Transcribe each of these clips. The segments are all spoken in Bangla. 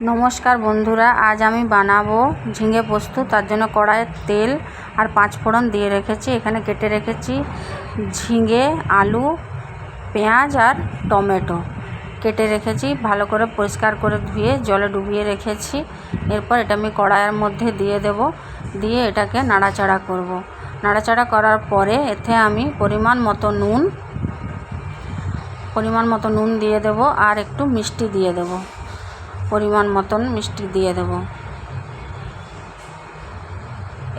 নমস্কার বন্ধুরা, আজ আমি বানাবো ঝিঙে পোস্ত। তার জন্য কড়াইয়ে তেল আর 5 ফোড়ন দিয়ে রেখেছি। এখানে কেটে রেখেছি ঝিঙে, আলু, পেঁয়াজ আর টমেটো কেটে রেখেছি। ভালো করে পরিষ্কার করে ধুয়ে জলে ডুবিয়ে রেখেছি। এরপর এটা আমি কড়াইয়ের মধ্যে দিয়ে দেব, দিয়ে এটাকে নাড়াচাড়া করব। নাড়াচাড়া করার পরে এতে আমি পরিমাণ মতো নুন দিয়ে দেব আর একটু মিষ্টি দিয়ে দেব। পরিমাণ মতন মিষ্টি দিয়ে দেব।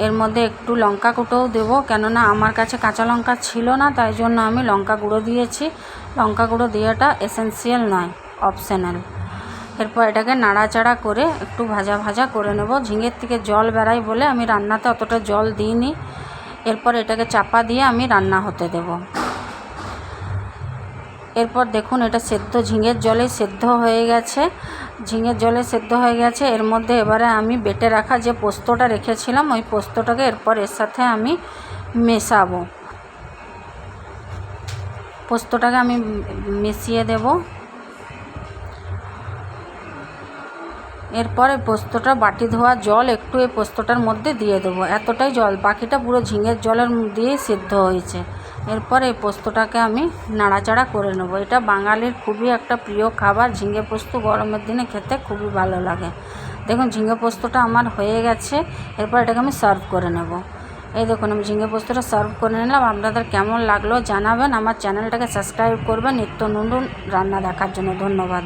এর মধ্যে একটু লঙ্কা গুঁড়োও দেবো, কেননা আমার কাছে কাঁচা লঙ্কা ছিল না, তাই জন্য আমি লঙ্কা গুঁড়ো দিয়েছি। লঙ্কা গুঁড়ো দেওয়াটা এসেন্সিয়াল নয়, অপশনাল। এরপর এটাকে নাড়াচাড়া করে একটু ভাজা ভাজা করে নেব। ঝিঙের থেকে জল বেরায় বলে আমি রান্নাতে অতটা জল দিইনি। এরপর এটাকে চাপা দিয়ে আমি রান্না হতে দেব। এরপর দেখুন এটা ঝিঙের জলে সেদ্ধ হয়ে গেছে। এর মধ্যে এবারে আমি বেটে রাখা যে পোস্তটা রেখেছিলাম, ওই পোস্তটাকে এরপর এর সাথে আমি মেশাবো। পোস্তটাকে আমি মিশিয়ে দেব। এরপর এই পোস্তটা বাটি ধোয়া জল একটু এই পোস্তটার মধ্যে দিয়ে দেবো, এতটাই জল, বাকিটা পুরো ঝিঙের জলের দিয়ে সিদ্ধ হয়েছে। এরপর এই পোস্তটাকে আমি নাড়াচাড়া করে নেব। এটা বাঙালির খুবই একটা প্রিয় খাবার। ঝিঙে পোস্ত গরমের দিনে খেতে খুবই ভালো লাগে। দেখুন ঝিঙে পোস্তটা আমার হয়ে গেছে। এরপর এটাকে আমি সার্ভ করে নেব। এই দেখুন আমি ঝিঙে পোস্তটা সার্ভ করে নিলাম। আপনাদের কেমন লাগলো জানাবেন। আমার চ্যানেলটাকে সাবস্ক্রাইব করবেন নিত্য নতুন রান্না দেখার জন্য। ধন্যবাদ।